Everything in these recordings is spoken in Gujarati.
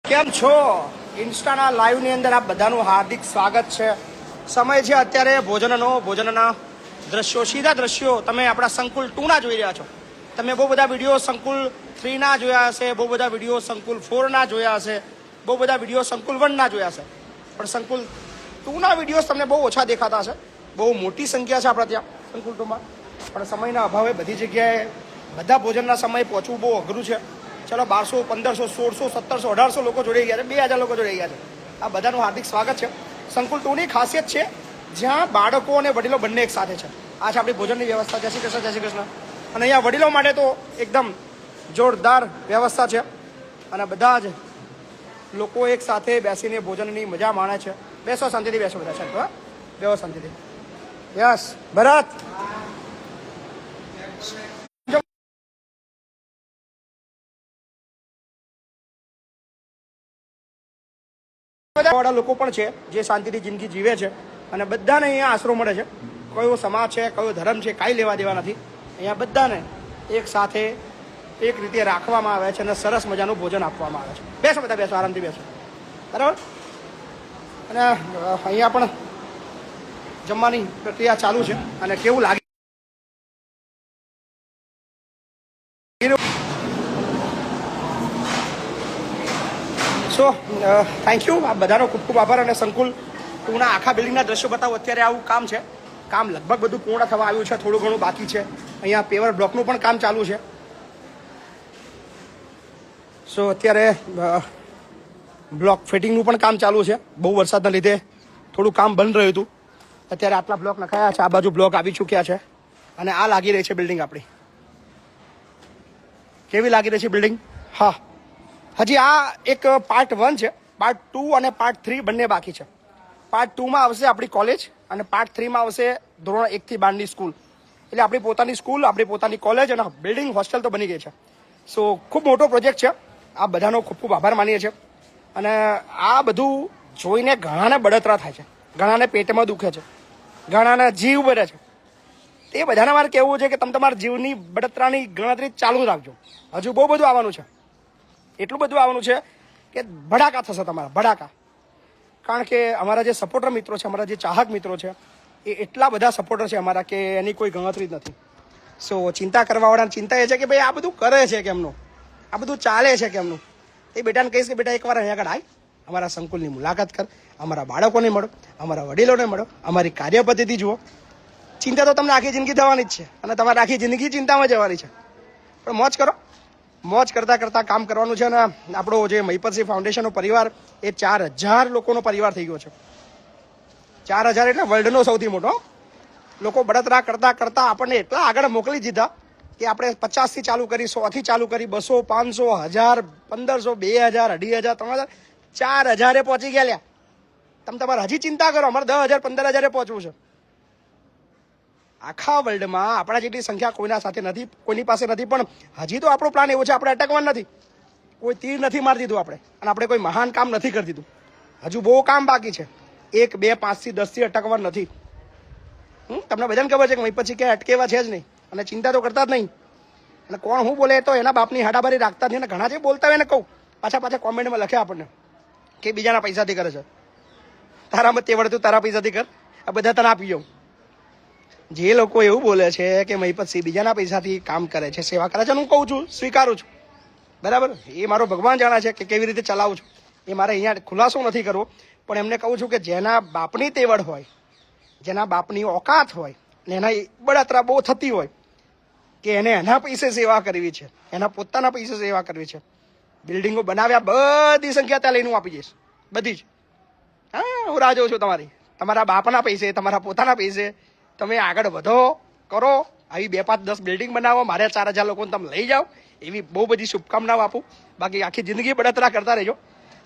કેમ છો? ઇન્સ્ટાના લાઈવની અંદર આપ બધાનું હાર્દિક સ્વાગત છે. સમય છે અત્યારે ભોજનના દ્રશ્યો, સીધા દ્રશ્યો તમે આપણા સંકુલ 2 ના જોઈ રહ્યા છો. તમે બહુ બધા વિડીયો સંકુલ 3 ના જોયા હશે, બહુ બધા વિડીયો સંકુલ 4 ના જોયા હશે, બહુ બધા વિડીયો સંકુલ 1 ના જોયા હશે, પણ સંકુલ 2 ના વિડીયો તમને બહુ ઓછા દેખાતા હશે. બહુ મોટી સંખ્યા છે આપણા ત્યાં સંકુલ 2 માં, પણ સમયના અભાવે બધી જગ્યાએ બધા ભોજનના સમયે પહોંચવું બહુ અઘરું છે. ચલો 1200, 1500, 1600, 1700, 1800 લોકો જોડાઈ ગયા છે, 2000 લોકો જોડાઈ ગયા છે. આ બધાનું હાર્દિક સ્વાગત છે. સંકુલ 2ની ખાસિયત છે જ્યાં બાળકો અને વડીલો બંને એક સાથે છે. આ છે આપણી ભોજનની વ્યવસ્થા. જય શ્રી કૃષ્ણ, જય શ્રી કૃષ્ણ. અને અહીંયા વડીલો માટે તો એકદમ જોરદાર વ્યવસ્થા છે અને બધા જ લોકો એક સાથે બેસીને ભોજનની મજા માણે છે. બેસો, શાંતિથી બેસો બધા છે. હા, બેસો શાંતિથી. યસ ભરત, વાળા લોકો પણ છે જે શાંતિથી જિંદગી જીવે છે અને બધાને અહીંયા આશરો મળે છે. કયો સમાજ છે, કયો ધર્મ છે, કાંઈ લેવા દેવા નથી. અહીંયા બધાને એક સાથે એક રીતે રાખવામાં આવે છે અને સરસ મજાનું ભોજન આપવામાં આવે છે. બેસો બધા, બેસો, આરામથી બેસો, બરાબર. અને અહીંયા પણ જમવાની પ્રક્રિયા ચાલુ છે અને કેવું લાગે સો થેન્ક યુ. આ બધાનો ખૂબ ખૂબ આભાર. અને સંકુલ 2ના આખા બિલ્ડિંગના દ્રશ્યો બતાવો. અત્યારે આવું કામ છે, કામ લગભગ બધું પૂર્ણ થવા આવ્યું છે, થોડું ઘણું બાકી છે. અહીંયા પેવર બ્લોકનું પણ કામ ચાલુ છે. સો અત્યારે બ્લોક ફિટિંગનું પણ કામ ચાલુ છે. બહુ વરસાદના લીધે થોડું કામ બંધ રહ્યું હતું. અત્યારે આટલા બ્લોક નખાયા છે, આ બાજુ બ્લોક આવી ચૂક્યા છે અને આ લાગી રહી છે બિલ્ડિંગ આપણી. કેવી લાગી રહી છે બિલ્ડિંગ? હા, હજી આ એક પાર્ટ 1 છે. પાર્ટ 2 અને પાર્ટ 3 બંને બાકી છે. પાર્ટ 2માં આવશે આપણી કોલેજ અને પાર્ટ 3માં આવશે ધોરણ 1 થી 12ની સ્કૂલ. એટલે આપણી પોતાની સ્કૂલ, આપણી પોતાની કોલેજ અને બિલ્ડિંગ, હોસ્ટેલ તો બની ગઈ છે. સો ખૂબ મોટો પ્રોજેક્ટ છે. આ બધાનો ખૂબ ખૂબ આભાર માનીએ છીએ. અને આ બધું જોઈને ઘણાને બળતરા થાય છે, ઘણાને પેટમાં દુખે છે, ઘણાને જીવ બળે છે. તે બધાને મારે કહેવું છે કે તમે તમારા જીવની બળતરાની ગણતરી ચાલુ રાખજો. હજુ બહુ બધું આવવાનું છે, એટલું બધું આવવાનું છે કે ભડાકા થશે તમારા, ભડાકા. કારણ કે અમારા જે સપોર્ટર મિત્રો છે, અમારા જે ચાહક મિત્રો છે, એ એટલા બધા સપોર્ટર છે અમારા કે એની કોઈ ગણતરી જ નથી. સો ચિંતા કરવાવાળાની ચિંતા એ છે કે ભાઈ આ બધું કરે છે કેમનું, આ બધું ચાલે છે કેમનું. એ બેટાને કહીશ કે બેટા એકવાર અહીંયા આગળ આય, અમારા સંકુલની મુલાકાત કર, અમારા બાળકોને મળો, અમારા વડીલોને મળો, અમારી કાર્ય પદ્ધતિ જુઓ. ચિંતા તો તમને આખી જિંદગી થવાની જ છે અને તમારે આખી જિંદગી ચિંતામાં જવાની છે. પણ મોજ કરો, મોજ કરતાં કરતાં કામ કરવાનું છે. અને આપણો જે મહિપતસિંહ ફાઉન્ડેશનનો પરિવાર એ 4000 લોકોનો પરિવાર થઈ ગયો છે. 4000 એટલે વર્લ્ડનો સૌથી મોટો. લોકો બળતરા કરતાં કરતાં આપણને એટલા આગળ મોકલી દીધા કે આપણે 50થી ચાલુ કરી, 100થી ચાલુ કરી, 200, 500, 1000, 1500, 2000, 2500, 3000, 4000 પહોંચી ગયા લ્યા. તમે તમારે હજી ચિંતા કરો, અમારે 10,000, 15,000 પહોંચવું છે. આખા વર્લ્ડમાં આપણા જેટલી સંખ્યા કોઈના સાથે નથી, કોઈની પાસે નથી. પણ હજી તો આપણો પ્લાન એવો છે, આપણે અટકવાનું નથી. કોઈ તીર નથી મારી દીધું આપણે, અને આપણે કોઈ મહાન કામ નથી કરી દીધું. હજુ બહુ કામ બાકી છે. 1, 2, 5 થી 10 થી અટકવાનું નથી. તમને બધાને ખબર છે કે પછી ક્યાંય અટકેવા છે જ નહીં અને ચિંતા તો કરતા જ નહીં. અને કોણ હું બોલે તો એના બાપની હાડાબારી રાખતા જ નહીં. અને ઘણા જે બોલતા હોય ને કહું, પાછા કોમેન્ટમાં લખે આપણને કે બીજાના પૈસાથી કરે છે. તારામાં તેવડતું તારા પૈસાથી કર, આ બધા તને આપી જાઉં. જે લોકો એવું બોલે છે કે મહિપતસિંહ બીજાના પૈસાથી કામ કરે છે, સેવા કરે છે, હું કહું છું, સ્વીકારું છું, બરાબર. એ મારો ભગવાન જાણે છે કે કેવી રીતે ચલાવું છું. એ મારે અહીંયા ખુલાસો નથી કરવો. પણ એમને કહું છું કે જેના બાપની તેવડ હોય, જેના બાપની ઓકાત હોય ને એના બળતરા બહુ થતી હોય કે એને એના પૈસે સેવા કરવી છે, એના પોતાના પૈસે સેવા કરવી છે. બિલ્ડિંગો બનાવ્યા, બધી સંખ્યા ત્યાં લઈને હું આપી જઈશ, બધી જ. હા, હું રાહ જોઉં છું તમારી. તમારા બાપના પૈસે, તમારા પોતાના પૈસે તમે આગળ વધો, કરો. આવી 2, 5, 10 બિલ્ડિંગ બનાવો, મારે 4000 લોકોને તમે લઈ જાઓ, એવી બહુ બધી શુભકામનાઓ આપું. બાકી આખી જિંદગી બળતરા કરતા રહેજો.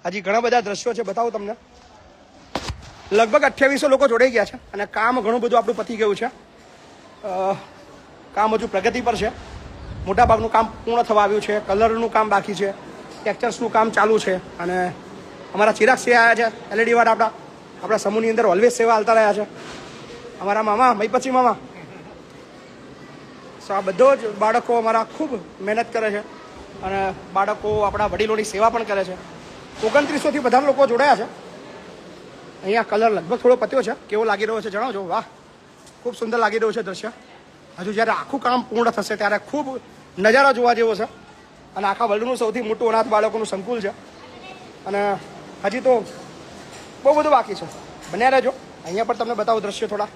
હજી ઘણા બધા દ્રશ્યો છે, બતાવું તમને. લગભગ 2800 લોકો જોડાઈ ગયા છે અને કામ ઘણું બધું આપણું પતી ગયું છે. કામ હજુ પ્રગતિ પર છે. મોટાભાગનું કામ પૂર્ણ થવા આવ્યું છે. કલરનું કામ બાકી છે, ટેક્ચર્સનું કામ ચાલુ છે. અને અમારા ચિરાગસિંહ આવ્યા છે, LED વાળા આપણા સમૂહની અંદર ઓલવેઝ સેવા હાલતા રહ્યા છે. અમારા મામા મહિપતસિંહ મામા. સો આ બધો જ બાળકો અમારા ખૂબ મહેનત કરે છે અને બાળકો આપણા વડીલોની સેવા પણ કરે છે. 2900 થી વધારે લોકો જોડાયા છે. અહીંયા કલર લગભગ થોડો પત્યો છે. કેવો લાગી રહ્યો છે જણાવજો. વાહ, ખૂબ સુંદર લાગી રહ્યું છે દ્રશ્ય. હજુ જ્યારે આખું કામ પૂર્ણ થશે ત્યારે ખૂબ નજારા જોવા જેવો છે. અને આખા વર્લ્ડનું સૌથી મોટું અનાથ બાળકોનું સંકુલ છે. અને હજી તો બહુ બધું બાકી છે. બન્યા રહેજો. અહીંયા પર તમને બતાવું દ્રશ્યો થોડા.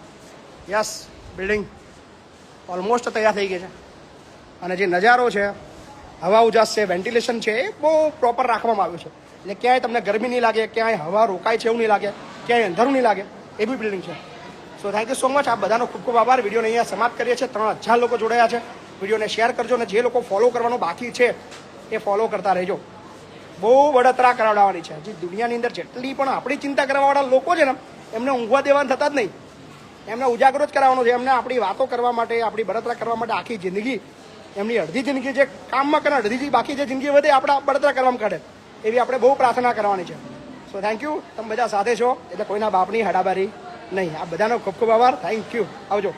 યસ, બિલ્ડિંગ ઓલમોસ્ટ તૈયાર થઈ ગઈ છે. અને જે નજારો છે, હવા ઉજાસ છે, વેન્ટિલેશન છે, એ બહુ પ્રોપર રાખવામાં આવ્યું છે. એટલે ક્યાંય તમને ગરમી નહીં લાગે, ક્યાંય હવા રોકાય છે એવું નહીં લાગે, ક્યાંય અંધારું નહીં લાગે, એવી બિલ્ડિંગ છે. So thank you so much. આ બધાનો ખૂબ ખૂબ આભાર. વિડીયોને અહીંયા સમાપ્ત કરીએ છીએ. 3000 લોકો જોડાયા છે. વિડીયોને શેર કરજો અને જે લોકો ફોલો કરવાનું બાકી છે એ ફોલો કરતા રહેજો. બહુ બળતરા કરાવડાવવાની છે. જે દુનિયાની અંદર જેટલી પણ આપણી ચિંતા કરવાવાળા લોકો છે ને, એમને ઊંઘવા દેવાના થતા જ નહીં. એમને ઉજાગરો જ કરાવવાનો છે. એમને આપણી વાતો કરવા માટે, આપણી બળતરા કરવા માટે આખી જિંદગી, એમની અડધી જિંદગી જે કામમાં કરે, અડધી બાકી જે જિંદગી વધે આપણા બળતરા કરવામાં કાઢે, એવી આપણે બહુ પ્રાર્થના કરવાની છે. So thank you. તમે બધા સાથે છો એટલે કોઈના બાપની હડાબારી નહીં. આ બધાનો ખૂબ ખૂબ આભાર. Thank you. આવજો.